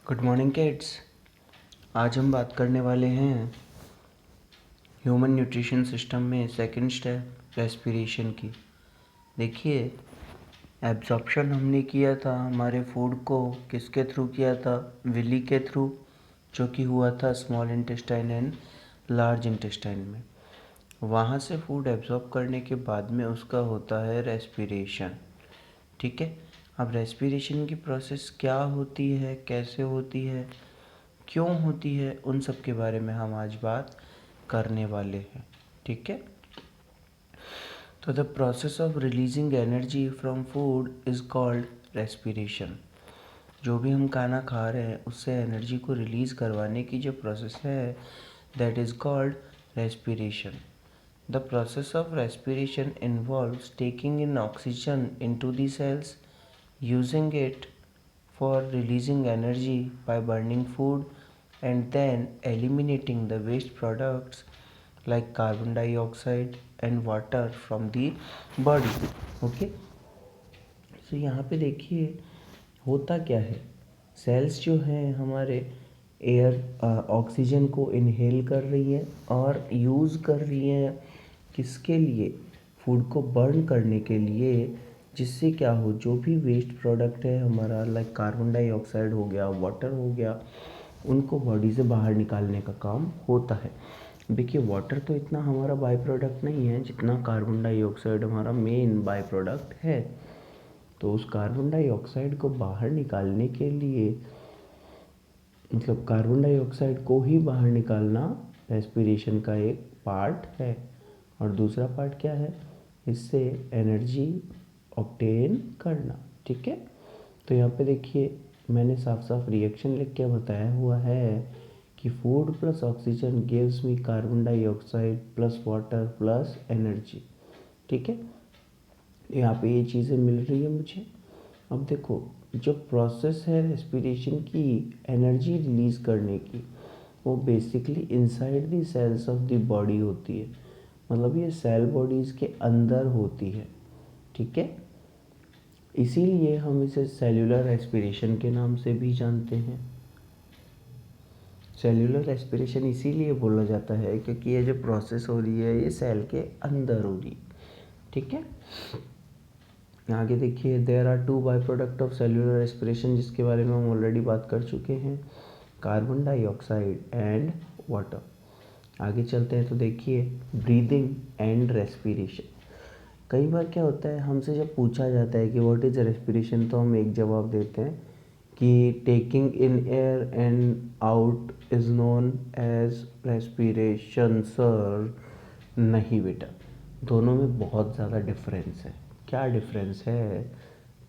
Good morning kids. आज हम बात करने वाले हैं ह्यूमन न्यूट्रिशन सिस्टम में सेकंड स्टेप रेस्पिरेशन की। देखिए, एब्जॉर्प्शन हमने किया था हमारे फूड को किसके थ्रू किया था? विली के थ्रू, जो कि हुआ था small intestine and large intestine में। वहाँ से फूड एब्जॉर्ब करने के बाद में उसका होता है रेस्पिरेशन। ठीक है। अब रेस्पिरेशन की प्रोसेस क्या होती है, कैसे होती है, क्यों होती है, उन सब के बारे में हम आज बात करने वाले हैं। ठीक है। तो the process of releasing energy from food is called respiration. जो भी हम खाना खा रहे हैं उससे एनर्जी को रिलीज़ करवाने की जो प्रोसेस है that is called respiration. The process of respiration involves taking in oxygen into the cells, using it for releasing energy by burning food, and then eliminating the waste products like carbon dioxide and water from the body. Okay? So यहाँ पे देखिए होता क्या है। Sales जो हैं हमारे air oxygen को इनहेल कर रही हैं और यूज़ कर रही हैं किसके लिए? फूड को बर्न करने के लिए, जिससे क्या हो, जो भी वेस्ट प्रोडक्ट है हमारा लाइक कार्बन डाइऑक्साइड हो गया, वाटर हो गया, उनको बॉडी से बाहर निकालने का काम होता है। देखिए, वाटर तो इतना हमारा बाई प्रोडक्ट नहीं है जितना कार्बन डाइऑक्साइड हमारा मेन बाई प्रोडक्ट है। तो उस कार्बन डाइऑक्साइड को बाहर निकालने के लिए, मतलब कार्बन डाइऑक्साइड को ही बाहर निकालना रेस्पिरेशन का एक पार्ट है। और दूसरा पार्ट क्या है? इससे एनर्जी ऑब्टेन करना। ठीक है। तो यहाँ पे देखिए मैंने साफ साफ रिएक्शन लिख के बताया हुआ है कि food plus oxygen gives me carbon dioxide plus water plus energy. ठीक है। यहाँ पे ये चीज़ें मिल रही है मुझे। अब देखो, जो प्रोसेस है रेस्पिरेशन की एनर्जी रिलीज़ करने की, वो basically inside the cells of the body होती है। मतलब ये सेल बॉडीज़ के अंदर होती है। ठीक है। इसीलिए हम इसे सेल्यूलर रेस्पिरेशन के नाम से भी जानते हैं। सेल्यूलर रेस्पिरेशन इसीलिए बोला जाता है क्योंकि ये जो प्रोसेस हो रही है ये सेल के अंदर हो रही है। ठीक है। आगे देखिए, there are two by product of cellular respiration, जिसके बारे में हम ऑलरेडी बात कर चुके हैं, कार्बन डाइऑक्साइड एंड वाटर। आगे चलते हैं तो देखिए, ब्रीदिंग एंड रेस्पिरेशन। कई बार क्या होता है, हमसे जब पूछा जाता है कि व्हाट इज़ रेस्पिरेशन, तो हम एक जवाब देते हैं कि taking in air and out is known as respiration. Sir नहीं बेटा, दोनों में बहुत ज़्यादा डिफरेंस है। क्या डिफरेंस है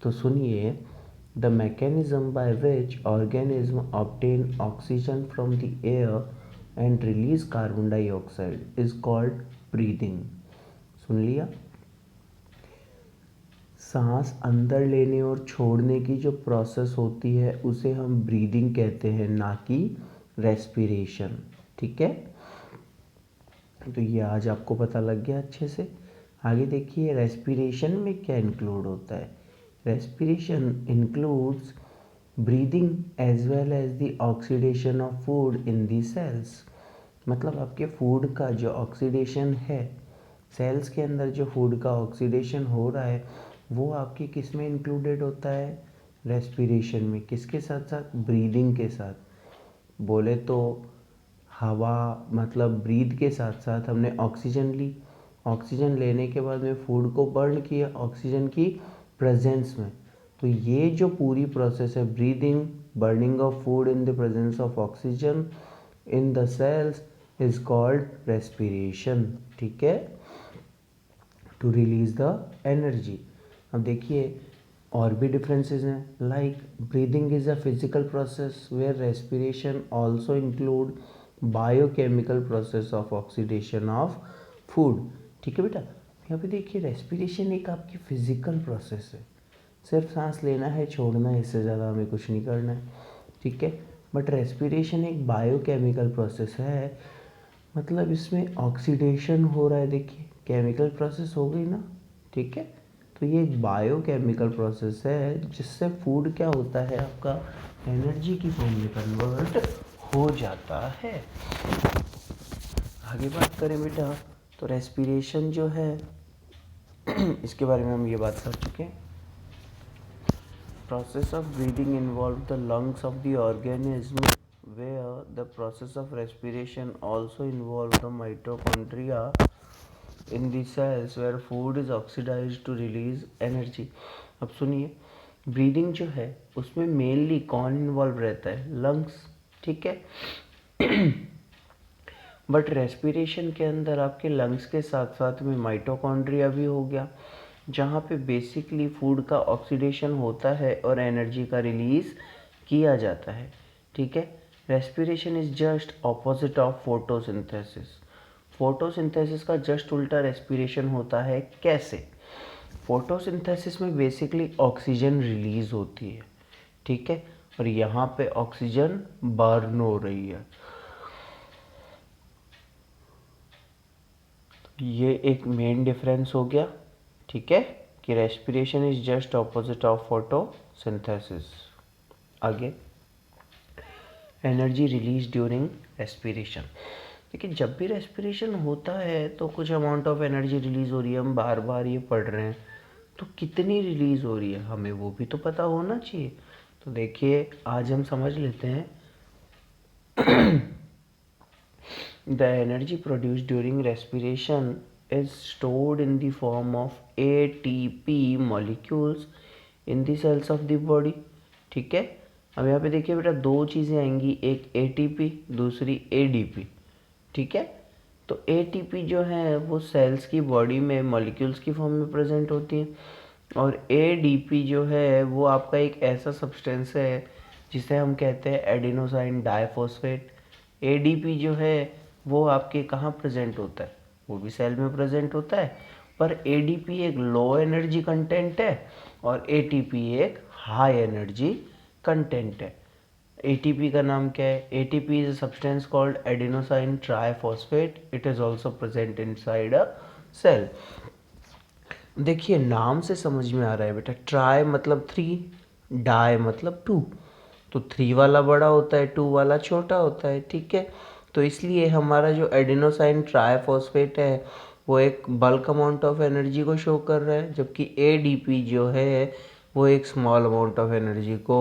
तो सुनिए। The mechanism by which organism obtain oxygen from the air and release carbon dioxide is called breathing. सुन लिया? सांस अंदर लेने और छोड़ने की जो प्रोसेस होती है उसे हम ब्रीदिंग कहते हैं, ना कि रेस्पिरेशन। ठीक है। तो ये आज आपको पता लग गया अच्छे से। आगे देखिए, रेस्पिरेशन में क्या इंक्लूड होता है। Respiration includes breathing as well as the oxidation of food in the cells. मतलब आपके फूड का जो ऑक्सीडेशन है, सेल्स के अंदर जो फूड का ऑक्सीडेशन हो रहा है, वो आपके किस में इंक्लूडेड होता है? रेस्पिरेशन में। किसके साथ साथ? ब्रीदिंग के साथ। बोले तो हवा, मतलब ब्रीद के साथ साथ हमने ऑक्सीजन ली, ऑक्सीजन लेने के बाद में फूड को बर्न किया ऑक्सीजन की प्रेजेंस में। तो ये जो पूरी प्रोसेस है, breathing, burning of food in the presence of oxygen in the cells, is called respiration. ठीक है। To release the energy. अब देखिए और भी डिफरेंसेस हैं, like breathing is a physical process where respiration also include biochemical process of oxidation of food. ठीक है बेटा। यहाँ पे देखिए, रेस्पिरेशन एक आपकी फिजिकल प्रोसेस है, सिर्फ सांस लेना है, छोड़ना है, इससे ज़्यादा हमें कुछ नहीं करना है। ठीक है। बट रेस्पिरेशन एक बायोकेमिकल प्रोसेस है, मतलब इसमें ऑक्सीडेशन हो रहा है। देखिए, केमिकल प्रोसेस हो गई ना। ठीक है। तो ये एक बायोकेमिकल प्रोसेस है जिससे फूड क्या होता है, आपका एनर्जी की फॉर्म में कन्वर्ट हो जाता है। आगे बात करें बेटा, तो रेस्पिरेशन जो है इसके बारे में हम ये बात कर चुके हैं। Process of breathing involves the lungs of the organism, where the process of respiration also involves the mitochondria in the cells where food is oxidized to release energy। अब सुनिए, ब्रीदिंग जो है उसमें मेनली कौन इन्वॉल्व रहता है? Lungs, ठीक है। बट रेस्पिरेशन के अंदर आपके लंग्स के साथ साथ में माइटोकॉन्ड्रिया भी हो गया, जहाँ पे बेसिकली फूड का ऑक्सीडेशन होता है और एनर्जी का रिलीज किया जाता है, ठीक है। Respiration is just opposite of photosynthesis. Photosynthesis का जस्ट उल्टा रेस्पिरेशन होता है। कैसे? फोटोसिंथेसिस में बेसिकली ऑक्सीजन रिलीज होती है, ठीक है, और यहाँ पे ऑक्सीजन बर्न हो रही है। ये एक मेन डिफरेंस हो गया, ठीक है, कि respiration is just opposite of photosynthesis. आगे, एनर्जी रिलीज ड्यूरिंग रेस्पिरेशन। देखिए, जब भी रेस्पिरेशन होता है तो कुछ अमाउंट ऑफ एनर्जी रिलीज हो रही है। हम बार बार ये पढ़ रहे हैं, तो कितनी रिलीज हो रही है हमें वो भी तो पता होना चाहिए। तो देखिए, आज हम समझ लेते हैं। The energy produced during respiration is stored in the form of ATP molecules in the cells of the body, ठीक है। अब यहाँ पे देखिए बेटा, दो चीज़ें आएंगी, एक ATP, दूसरी ADP, ठीक है। तो ATP जो है वो सेल्स की बॉडी में मॉलिक्यूल्स की फॉर्म में प्रेजेंट होती है, और ADP जो है वो आपका एक ऐसा सब्सटेंस है जिसे हम कहते हैं एडिनोसाइन डाइफॉस्फेट। ADP जो है वो आपके कहाँ प्रेजेंट होता है? वो भी सेल में प्रेजेंट होता है, पर ADP एक लो एनर्जी कंटेंट है और ATP एक हाई एनर्जी कंटेंट है। ATP का नाम क्या है? ATP is a substance called adenosine triphosphate. It is also present inside a cell. देखिए, नाम से समझ में आ रहा है बेटा, ट्राई मतलब 3, डाई मतलब 2। तो 3 वाला बड़ा होता है, 2 वाला छोटा होता है, ठीक है। तो इसलिए हमारा जो एडिनोसाइन ट्राइफॉस्फेट है वो एक बल्क अमाउंट ऑफ एनर्जी को शो कर रहा है, जबकि ADP जो है वो एक स्मॉल अमाउंट ऑफ एनर्जी को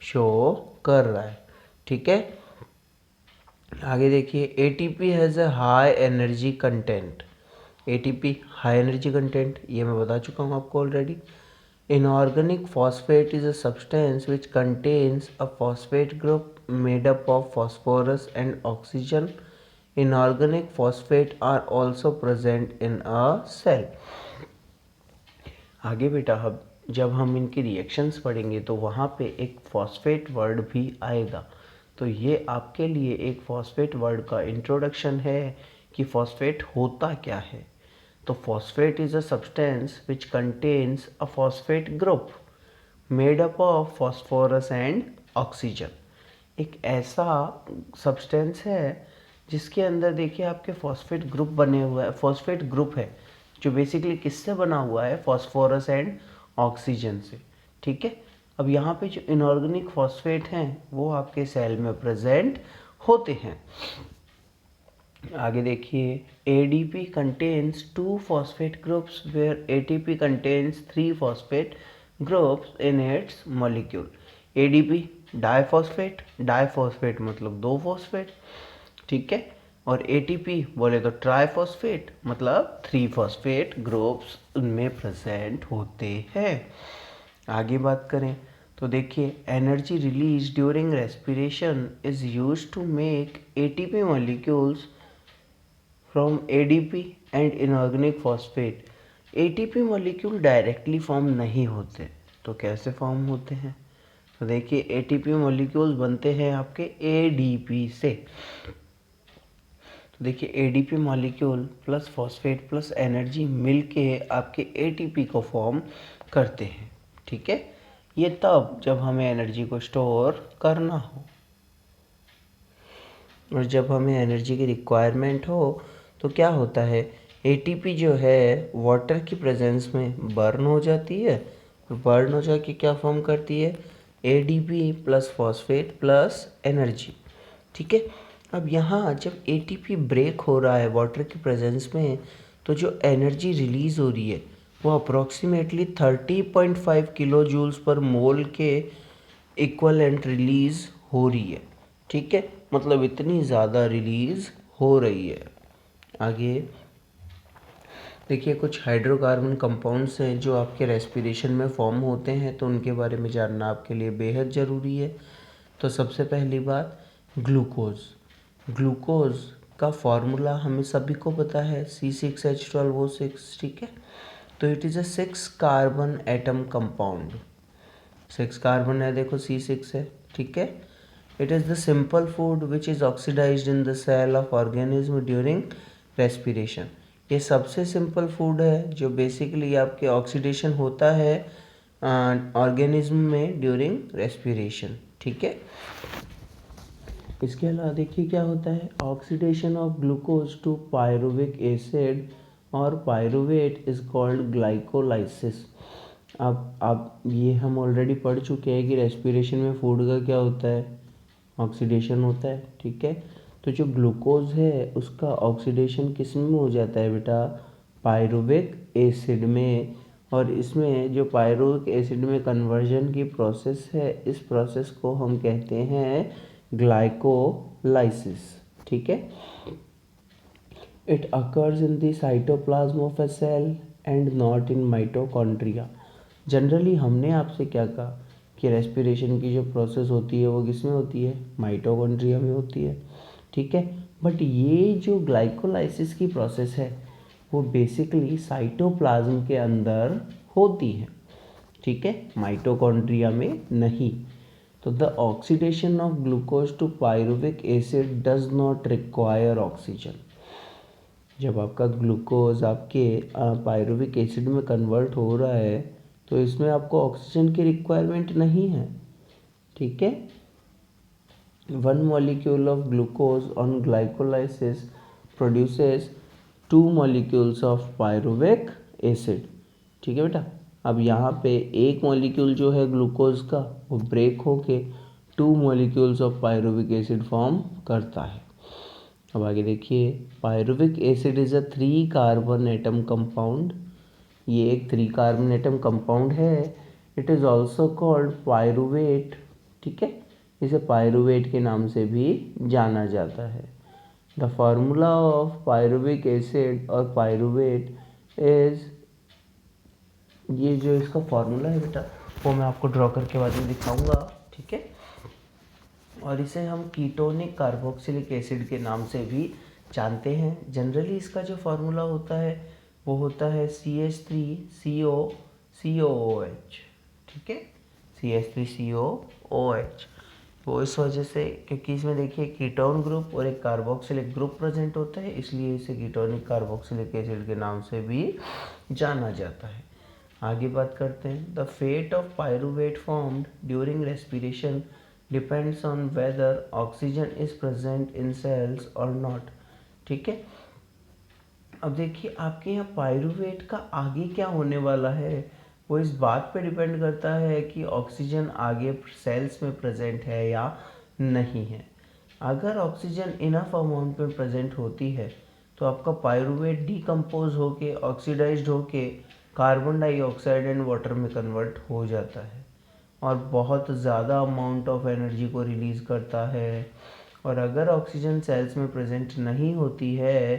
शो कर रहा है, ठीक है। आगे देखिए, ATP has a high energy content. ATP high energy content, ये मैं बता चुका हूँ आपको already. Inorganic phosphate is a substance which contains a phosphate group made up of phosphorus and oxygen. Inorganic phosphate are also present in a cell. आगे बेटा, अब जब हम इनकी रिएक्शंस पढ़ेंगे तो वहाँ पे एक फॉस्फेट वर्ड भी आएगा। तो ये आपके लिए एक फॉस्फेट वर्ड का इंट्रोडक्शन है कि फॉस्फेट होता क्या है। तो phosphate is a substance which contains a phosphate group made up of phosphorus and oxygen. एक ऐसा सब्सटेंस है जिसके अंदर देखिए आपके फॉस्फेट ग्रुप बने हुआ है, फॉस्फेट ग्रुप है जो बेसिकली किससे बना हुआ है? फॉस्फोरस एंड ऑक्सीजन से, ठीक है। अब यहाँ पे जो इनऑर्गेनिक फॉस्फेट हैं वो आपके सेल में प्रेजेंट होते हैं। आगे देखिए, ADP contains 2 phosphate groups where ATP contains 3 phosphate groups in its molecule। ADP diphosphate, diphosphate मतलब 2 फॉस्फेट, ठीक है, और ATP बोले तो ट्राइफॉस्फेट मतलब 3 फॉस्फेट ग्रुप्स उनमें प्रेजेंट होते हैं। आगे बात करें तो देखिए, energy release during respiration is used to make ATP molecules from ADP and inorganic phosphate। ATP molecule directly form नहीं होते, तो कैसे फॉर्म होते हैं? तो देखिए, ATP मॉलिक्यूल्स बनते हैं आपके ADP से। तो देखिए, ADP molecule plus phosphate plus energy मिलके आपके ATP को फॉर्म करते हैं, ठीक है। ये तब जब हमें एनर्जी को स्टोर करना हो, और जब हमें एनर्जी की रिक्वायरमेंट हो तो क्या होता है? ATP जो है वाटर की प्रेजेंस में बर्न हो जाती है, और बर्न हो जाके क्या फॉर्म करती है? ADP plus phosphate plus energy. ठीक है, अब यहाँ जब ATP ब्रेक हो रहा है वाटर के प्रेजेंस में, तो जो एनर्जी रिलीज़ हो रही है वो अप्रॉक्सीमेटली 30.5 किलो जूल्स पर मोल के इक्वलेंट रिलीज़ हो रही है। ठीक है, मतलब इतनी ज़्यादा रिलीज़ हो रही है। आगे देखिए, कुछ हाइड्रोकार्बन कंपाउंड्स हैं जो आपके रेस्पिरेशन में फॉर्म होते हैं, तो उनके बारे में जानना आपके लिए बेहद ज़रूरी है। तो सबसे पहली बात, ग्लूकोज। ग्लूकोज का फॉर्मूला हमें सभी को पता है, C6H12O6। ठीक है, तो it is a 6 carbon atom compound. 6 carbon है, देखो C6 है। ठीक है, it is the simple food which is oxidised in the cell of organism during respiration. ये सबसे सिंपल फूड है जो बेसिकली आपके ऑक्सीडेशन होता है ऑर्गेनिज्म में ड्यूरिंग रेस्पिरेशन। ठीक है, इसके अलावा देखिए क्या होता है, oxidation of glucose to pyruvic acid और पायरुवेट इज कॉल्ड ग्लाइकोलाइसिस। अब ये हम ऑलरेडी पढ़ चुके हैं कि रेस्पिरेशन में फूड का क्या होता है, ऑक्सीडेशन होता है। ठीक है, तो जो ग्लूकोज है उसका ऑक्सीडेशन किस में हो जाता है बेटा, पायरुविक एसिड में। और इसमें जो पायरुविक एसिड में कन्वर्जन की प्रोसेस है, इस प्रोसेस को हम कहते हैं ग्लाइकोलाइसिस। ठीक है, it occurs in the cytoplasm of a cell and not in mitochondria. Generally हमने आपसे क्या कहा कि रेस्पिरेशन की जो प्रोसेस होती है वो किस में होती है, माइटोकॉन्ड्रिया में होती है। ठीक है, बट ये जो ग्लाइकोलाइसिस की प्रोसेस है वो बेसिकली साइटोप्लाज्म के अंदर होती है। ठीक है, माइटोकॉन्ड्रिया में नहीं। तो the oxidation of glucose to pyruvic acid does not require oxygen. जब आपका ग्लूकोज आपके पायरुविक एसिड में कन्वर्ट हो रहा है तो इसमें आपको ऑक्सीजन की रिक्वायरमेंट नहीं है। ठीक है, 1 molecule of glucose on glycolysis produces 2 molecules of pyruvic acid। ठीक है बेटा, अब यहाँ पे एक मॉलिक्यूल जो है ग्लूकोज का वो ब्रेक होके 2 molecules of pyruvic acid form करता है। अब आगे देखिए, pyruvic acid is a 3 carbon atom compound. ये एक 3 कार्बन एटम कंपाउंड है। It is also called pyruvate. ठीक है, इसे पायरुवेट के नाम से भी जाना जाता है। The formula of pyruvic acid और पायरुवेट इज, ये जो इसका फार्मूला है बेटा वो मैं आपको ड्रॉ करके बाद में दिखाऊंगा। ठीक है, और इसे हम कीटोनिक कार्बोक्सिलिक एसिड के नाम से भी जानते हैं। जनरली इसका जो फार्मूला होता है वो होता है CH3COCOOH। ठीक है, CH3COOH। वो इस वजह से क्योंकि इसमें देखिए कीटोन ग्रुप और एक कार्बोक्सिलिक ग्रुप प्रेजेंट होता है, इसलिए इसे कीटोनिक कार्बोक्सिलिक एसिड के नाम से भी जाना जाता है। आगे बात करते हैं, the fate of pyruvate formed during respiration depends on whether oxygen is present in cells और नॉट। ठीक है, अब देखिए आपके यहाँ पायरुवेट का आगे क्या होने वाला है वो इस बात पे डिपेंड करता है कि ऑक्सीजन आगे सेल्स में प्रेजेंट है या नहीं है। अगर ऑक्सीजन इनफ अमाउंट में प्रेजेंट होती है तो आपका पायरुवेट डीकम्पोज होके ऑक्सीडाइज्ड होके कार्बन डाइऑक्साइड एंड वाटर में कन्वर्ट हो जाता है और बहुत ज़्यादा अमाउंट ऑफ एनर्जी को रिलीज़ करता है। और अगर ऑक्सीजन सेल्स में प्रेजेंट नहीं होती है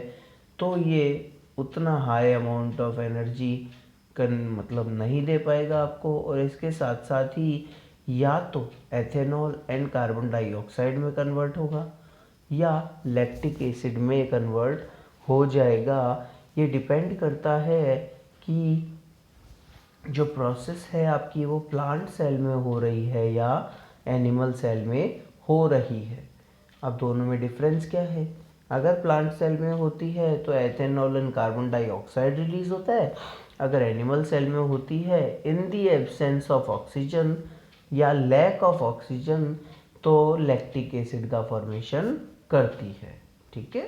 तो ये उतना हाई अमाउंट ऑफ एनर्जी मतलब नहीं दे पाएगा आपको, और इसके साथ साथ ही या तो एथेनॉल एंड कार्बन डाइऑक्साइड में कन्वर्ट होगा या लैक्टिक एसिड में कन्वर्ट हो जाएगा। ये डिपेंड करता है कि जो प्रोसेस है आपकी वो प्लांट सेल में हो रही है या एनिमल सेल में हो रही है। अब दोनों में डिफरेंस क्या है, अगर प्लांट सेल में होती है तो ethanol and carbon dioxide release होता है, अगर एनिमल सेल में होती है इन दी एब्सेंस ऑफ ऑक्सीजन या लैक ऑफ ऑक्सीजन तो लैक्टिक एसिड का फॉर्मेशन करती है। ठीक है,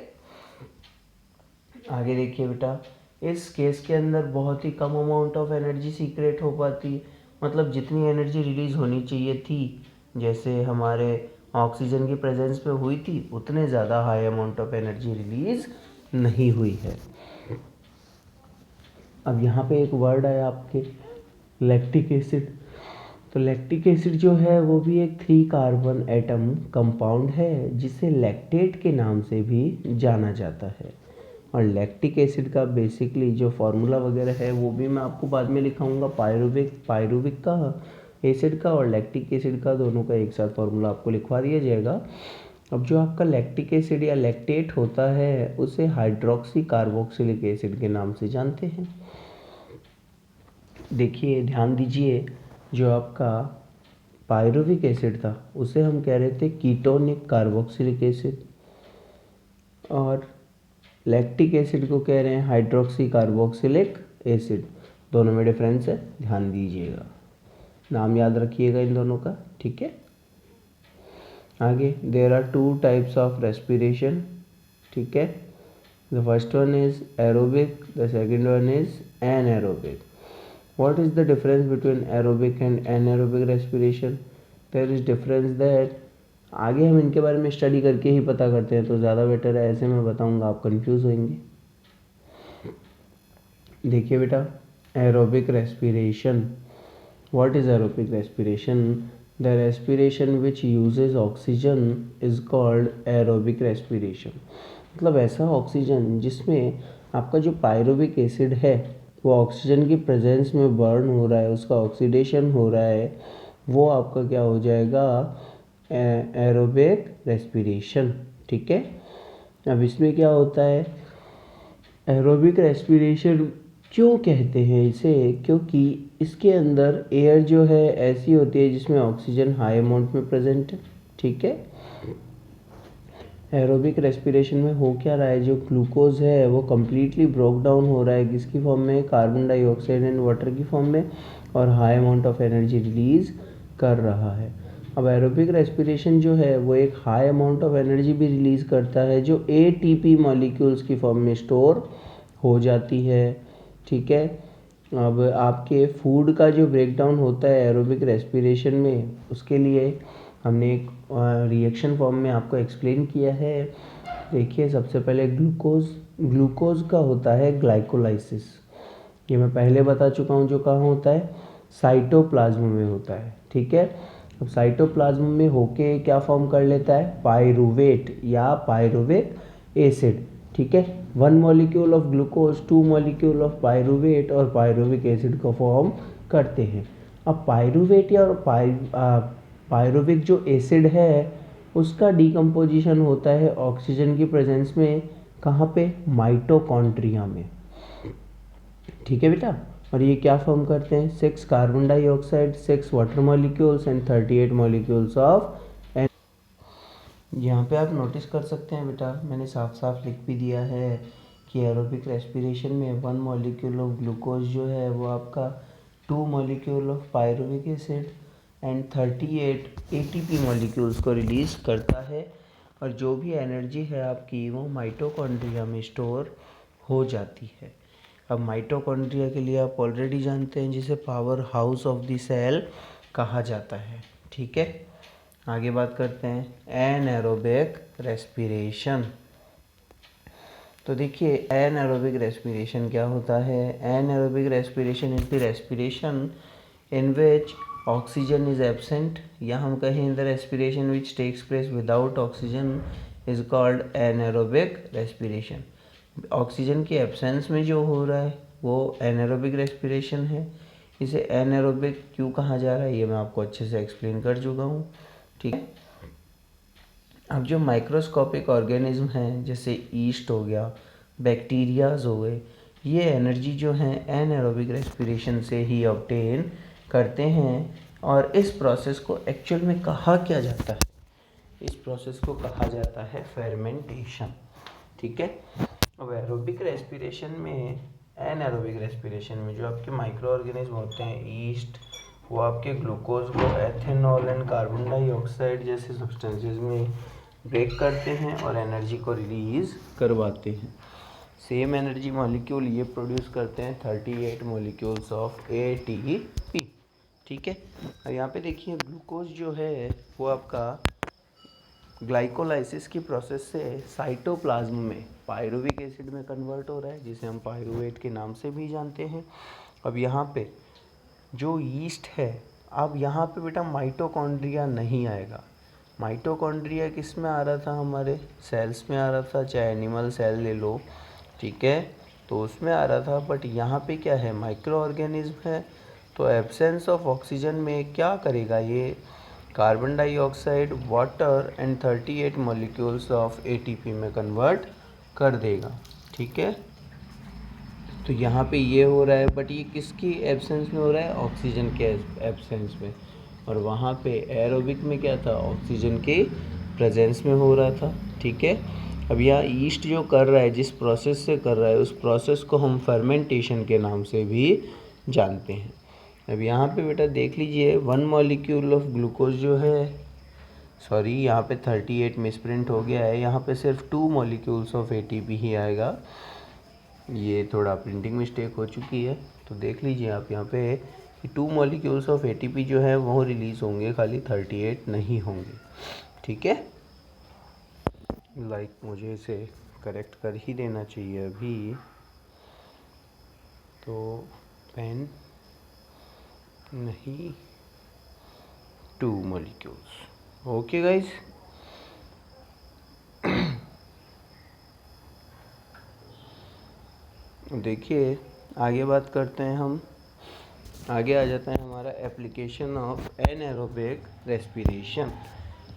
आगे देखिए बेटा, इस केस के अंदर बहुत ही कम अमाउंट ऑफ एनर्जी सीक्रेट हो पाती है मतलब जितनी एनर्जी रिलीज़ होनी चाहिए थी, जैसे हमारे ऑक्सीजन की प्रेजेंस में हुई थी, उतने ज़्यादा high amount of energy release नहीं हुई है। अब यहाँ पे एक वर्ड आया आपके, लैक्टिक एसिड। तो लैक्टिक एसिड जो है वो भी एक 3 कार्बन एटम कंपाउंड है, जिसे लैक्टेट के नाम से भी जाना जाता है। और लैक्टिक एसिड का बेसिकली जो फार्मूला वगैरह है वो भी मैं आपको बाद में लिखाऊंगा, पायरुविक का एसिड का और लैक्टिक एसिड का, दोनों का एक साथ फार्मूला आपको लिखवा दिया जाएगा। अब जो आपका लैक्टिक एसिड या लैक्टेट होता है उसे हाइड्रोक्सी कार्बोक्सिलिक एसिड के नाम से जानते हैं। देखिए ध्यान दीजिए, जो आपका पायरुविक एसिड था उसे हम कह रहे थे कीटोनिक कार्बोक्सिलिक एसिड, और लैक्टिक एसिड को कह रहे हैं हाइड्रोक्सी कार्बोक्सिलिक एसिड। दोनों में डिफरेंस है, ध्यान दीजिएगा, नाम याद रखिएगा इन दोनों का, ठीक है। आगे, there are 2 types of respiration, ठीक है। The first one is aerobic, the second one is anaerobic. What is the difference between aerobic and anaerobic respiration? There is difference that आगे हम इनके बारे में स्टडी करके ही पता करते हैं तो ज़्यादा बेटर है, ऐसे मैं बताऊंगा आप कंफ्यूज होंगे। देखिए बेटा, aerobic respiration, what is aerobic respiration? The respiration which uses oxygen is called aerobic respiration. मतलब ऐसा ऑक्सीजन जिसमें आपका जो पायरुविक एसिड है वो ऑक्सीजन की प्रेजेंस में बर्न हो रहा है, उसका ऑक्सीडेशन हो रहा है, वो आपका क्या हो जाएगा, एरोबिक रेस्पिरेशन, ठीक है। अब इसमें क्या होता है, एरोबिक रेस्पिरेशन क्यों कहते हैं इसे, क्योंकि इसके अंदर एयर जो है ऐसी होती है जिसमें ऑक्सीजन हाई अमाउंट में प्रेजेंट है, ठीक है। एरोबिक रेस्पिरेशन में हो क्या रहा है, जो ग्लूकोज है वो कम्प्लीटली ब्रोक डाउन हो रहा है, किसकी फॉर्म में, कार्बन डाइऑक्साइड एंड वाटर की फॉर्म में, और high amount of energy release कर रहा है। अब एरोबिक रेस्पिरेशन जो है वो एक हाई अमाउंट ऑफ एनर्जी भी रिलीज करता है जो एटीपी मॉलिक्यूल्स की फॉर्म में स्टोर हो जाती है, ठीक है। अब आपके फूड का जो ब्रेक डाउन होता है एरोबिक रेस्पिरेशन में, उसके लिए हमने एक रिएक्शन फॉर्म में आपको एक्सप्लेन किया है। देखिए सबसे पहले ग्लूकोज का होता है ग्लाइकोलाइसिस, ये मैं पहले बता चुका हूँ, जो कहाँ होता है, साइटोप्लाज्म में होता है, ठीक है। अब साइटोप्लाज्म में होके क्या फॉर्म कर लेता है, पायरुवेट या पायरुविक एसिड, ठीक है। 1 molecule of glucose 2 molecule of pyruvate और पायरुविक एसिड को फॉर्म करते हैं। अब पायरुवेट या पायरुविक जो एसिड है उसका डिकम्पोजिशन होता है ऑक्सीजन की प्रेजेंस में, कहाँ पे, माइटोकॉन्ड्रिया में, ठीक है बेटा। और ये क्या फॉर्म करते हैं, 6 carbon dioxide, 6 water molecules and 38 molecules of. यहाँ पे आप नोटिस कर सकते हैं बेटा, मैंने साफ साफ लिख भी दिया है कि एरोबिक रेस्पिरेशन में 1 मॉलिक्यूल ऑफ ग्लूकोज जो है वो आपका 2 molecule of pyruvic acid and 38 ATP molecules को रिलीज़ करता है, और जो भी एनर्जी है आपकी वो माइटोकॉन्ड्रिया में स्टोर हो जाती है। अब माइटोकॉन्ड्रिया के लिए आप ऑलरेडी जानते हैं, जिसे power house of the cell कहा जाता है, ठीक है। आगे बात करते हैं एनएरोबिक रेस्पिरेशन। तो देखिए एनएरोबिक रेस्पिरेशन क्या होता है, anaerobic respiration is the respiration in which oxygen is absent, या हम कहें in the respiration which takes place without oxygen is called anaerobic respiration. Oxygen की एब्सेंस में जो हो रहा है वो एनएरोबिक रेस्पिरेशन है। इसे एनएरोबिक क्यों कहा जा रहा है ये मैं आपको अच्छे से एक्सप्लेन कर चुका हूँ, ठीक है। अब जो माइक्रोस्कोपिक ऑर्गेनिज्म हैं जैसे ईस्ट हो गया, बैक्टीरियाज हो गए, ये एनर्जी जो है एनएरोबिक रेस्पिरेशन से ही ऑब्टेन करते हैं, और इस प्रोसेस को एक्चुअल में कहा क्या जाता है, इस प्रोसेस को कहा जाता है फेर्मेंटेशन, ठीक है। अब एरोबिक रेस्पिरेशन में, एनएरोबिक रेस्पिरेशन में जो आपके माइक्रो ऑर्गेनिज्म होते हैं ईस्ट, वो आपके ग्लूकोज को एथेनॉल एंड कार्बन डाइऑक्साइड जैसे सब्सटेंसेस में ब्रेक करते हैं और एनर्जी को रिलीज करवाते हैं। सेम एनर्जी मॉलिक्यूल ये प्रोड्यूस करते हैं 38 मॉलिक्यूल्स ऑफ एटीपी, ठीक है। अब यहाँ पे देखिए ग्लूकोज जो है वो आपका ग्लाइकोलाइसिस की प्रोसेस से साइटोप्लाज्म में पायरुविक एसिड में कन्वर्ट हो रहा है, जिसे हम पायरुवेट के नाम से भी जानते हैं। अब यहाँ पे जो यीस्ट है, अब यहाँ पे बेटा माइटोकॉन्ड्रिया नहीं आएगा। माइटोकॉन्ड्रिया किस में आ रहा था, हमारे सेल्स में आ रहा था, चाहे एनिमल सेल ले लो, ठीक है, तो उसमें आ रहा था। बट यहाँ पे क्या है, माइक्रो ऑर्गेनिज्म है, तो एब्सेंस ऑफ ऑक्सीजन में क्या करेगा ये, carbon dioxide, water and 38 molecules of ATP में कन्वर्ट कर देगा। ठीक है, तो यहाँ पे ये हो रहा है, बट ये किसकी एब्सेंस में हो रहा है, ऑक्सीजन के एब्सेंस में। और वहाँ पे एरोबिक में क्या था, ऑक्सीजन के प्रेजेंस में हो रहा था। ठीक है, अब यहाँ ईस्ट जो कर रहा है, जिस प्रोसेस से कर रहा है, उस प्रोसेस को हम फर्मेंटेशन के नाम से भी जानते हैं। अब यहाँ पे बेटा देख लीजिए, 1 मॉलिक्यूल ऑफ ग्लूकोज जो है, सॉरी यहाँ पे 38 मिसप्रिंट हो गया है, यहाँ पे सिर्फ 2 मॉलिक्यूल्स ऑफ एटीपी ही आएगा। ये थोड़ा प्रिंटिंग मिस्टेक हो चुकी है, तो देख लीजिए आप यहाँ पे कि 2 मॉलिक्यूल्स ऑफ एटीपी जो है वो रिलीज़ होंगे, खाली 38 नहीं होंगे। ठीक है, मुझे इसे करेक्ट कर ही देना चाहिए अभी, तो पेन नहीं, 2 मॉलिक्यूल्स। ओके गाइस, देखिए आगे बात करते हैं हम, आगे आ जाता है हमारा application of anaerobic respiration.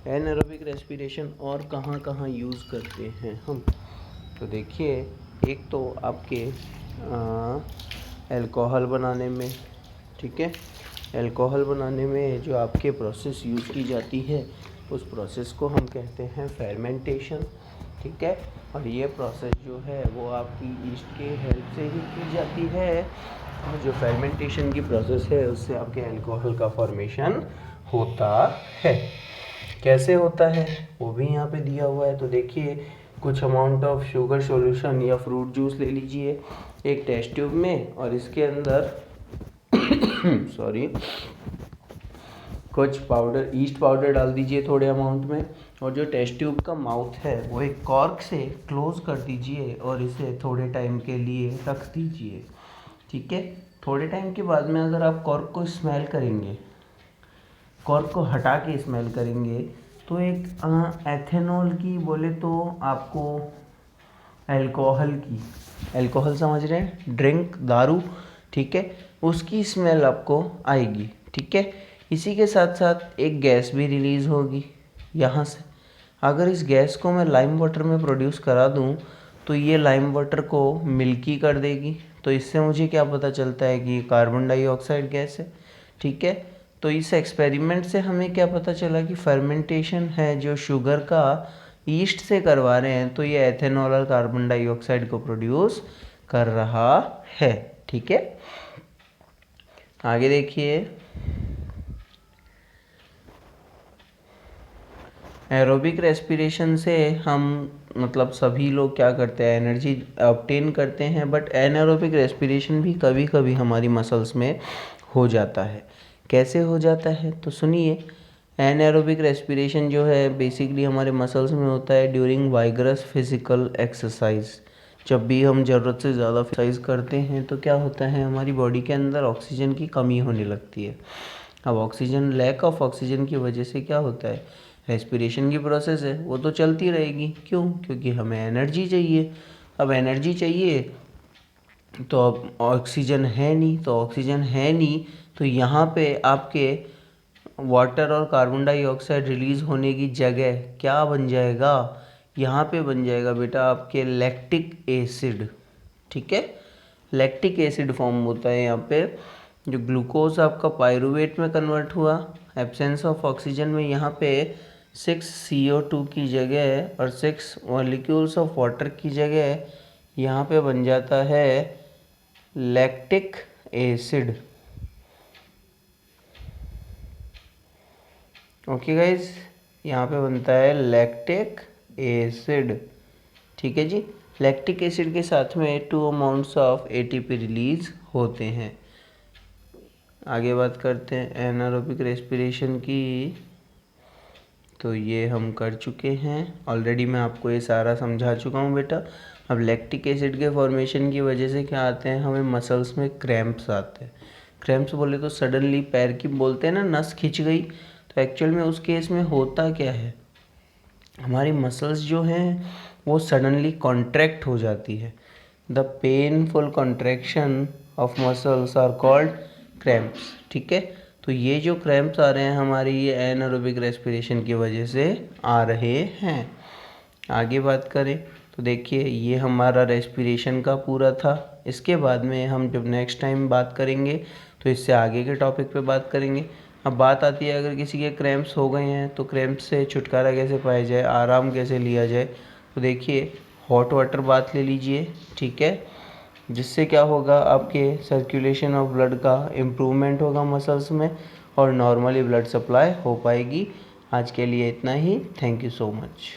Anaerobic respiration और कहाँ कहाँ यूज़ करते हैं हम, तो देखिए एक तो आपके अल्कोहल बनाने में, ठीक है, अल्कोहल बनाने में जो आपके प्रोसेस यूज़ की जाती है, उस प्रोसेस को हम कहते हैं फर्मेंटेशन। ठीक है, और ये प्रोसेस जो है वो आपकी ईस्ट के हेल्प से ही की जाती है, और जो फर्मेंटेशन की प्रोसेस है उससे आपके अल्कोहल का फॉर्मेशन होता है। कैसे होता है वो भी यहाँ पे दिया हुआ है, तो देखिए कुछ अमाउंट ऑफ शुगर सॉल्यूशन या फ्रूट जूस ले लीजिए एक टेस्ट ट्यूब में, और इसके अंदर सॉरी कुछ पाउडर, ईस्ट पाउडर डाल दीजिए थोड़े अमाउंट में, और जो टेस्ट ट्यूब का माउथ है वो एक कॉर्क से क्लोज कर दीजिए और इसे थोड़े टाइम के लिए रख दीजिए। ठीक है, थोड़े टाइम के बाद में अगर आप कॉर्क को स्मेल करेंगे, कॉर्क को हटा के स्मेल करेंगे, तो एक एथेनॉल की बोले तो आपको अल्कोहल की, अल्कोहल समझ रहे हैं, ड्रिंक, दारू, ठीक है, उसकी स्मेल आपको आएगी। ठीक है, इसी के साथ साथ एक गैस भी रिलीज़ होगी यहाँ से। अगर इस गैस को मैं लाइम वाटर में प्रोड्यूस करा दूँ तो ये लाइम वाटर को मिल्की कर देगी, तो इससे मुझे क्या पता चलता है कि कार्बन डाइऑक्साइड गैस है। ठीक है, तो इस एक्सपेरिमेंट से हमें क्या पता चला कि फर्मेंटेशन है जो शुगर का ईस्ट से करवा रहे हैं, तो ये एथेनॉल और कार्बन डाइऑक्साइड को प्रोड्यूस कर रहा है। ठीक है, आगे देखिए, एरोबिक रेस्पिरेशन से हम मतलब सभी लोग क्या करते हैं, एनर्जी ऑब्टेन करते हैं, बट एनारोबिक रेस्पिरेशन भी कभी कभी हमारी मसल्स में हो जाता है। कैसे हो जाता है, तो सुनिए, एनारोबिक रेस्पिरेशन जो है बेसिकली हमारे मसल्स में होता है ड्यूरिंग वाइगरस फिजिकल एक्सरसाइज। जब भी हम ज़रूरत से ज़्यादा एक्सरसाइज करते हैं तो क्या होता है, हमारी बॉडी के अंदर ऑक्सीजन की कमी होने लगती है। अब ऑक्सीजन, लैक ऑफ ऑक्सीजन की वजह से क्या होता है, रेस्पिरेशन की प्रोसेस है वो तो चलती रहेगी। क्यों, क्योंकि हमें एनर्जी चाहिए। अब एनर्जी चाहिए तो अब ऑक्सीजन है नहीं, तो ऑक्सीजन है नहीं तो यहाँ पे आपके वाटर और कार्बन डाइऑक्साइड रिलीज़ होने की जगह क्या बन जाएगा, यहाँ पे बन जाएगा बेटा आपके लैक्टिक एसिड। ठीक है, लैक्टिक एसिड फॉर्म होता है यहाँ पे। जो ग्लूकोज आपका पायरुवेट में कन्वर्ट हुआ, एब्सेंस ऑफ ऑक्सीजन में, यहाँ पे 6 CO2 की जगह और 6 मॉलिक्यूल्स ऑफ वाटर की जगह यहाँ पे बन जाता है लैक्टिक एसिड। ओके गाइज, यहाँ पे बनता है लैक्टिक एसिड। ठीक है जी, लैक्टिक एसिड के साथ में 2 अमाउंट्स ऑफ एटीपी रिलीज होते हैं। आगे बात करते हैं एनारोबिक रेस्पिरेशन की। तो ये हम कर चुके हैं ऑलरेडी, मैं आपको ये सारा समझा चुका हूँ बेटा। अब लैक्टिक एसिड के फॉर्मेशन की वजह से क्या आते हैं, हमें मसल्स में क्रैम्प्स आते हैं। क्रैम्प्स बोले तो सडनली पैर की बोलते हैं ना, नस खिंच गई। तो एक्चुअल में उस केस में होता क्या है, हमारी मसल्स जो हैं वो सडनली कॉन्ट्रैक्ट हो जाती है। The painful contraction of muscles are called cramps. ठीक है, तो ये जो क्रैम्प्स आ रहे हैं हमारी, ये एनारोबिक रेस्पिरेशन की वजह से आ रहे हैं। आगे बात करें तो देखिए, ये हमारा रेस्पिरेशन का पूरा था। इसके बाद में हम जब नेक्स्ट टाइम बात करेंगे तो इससे आगे के टॉपिक पे बात करेंगे। अब बात आती है, अगर किसी के क्रैम्प्स हो गए हैं तो क्रैम्प्स से छुटकारा कैसे पाया जाए, आराम कैसे लिया जाए। तो देखिए, हॉट वाटर बाथ ले लीजिए, ठीक है, जिससे क्या होगा, आपके सर्कुलेशन ऑफ ब्लड का इम्प्रूवमेंट होगा मसल्स में और नॉर्मली ब्लड सप्लाई हो पाएगी। आज के लिए इतना ही। Thank you so much.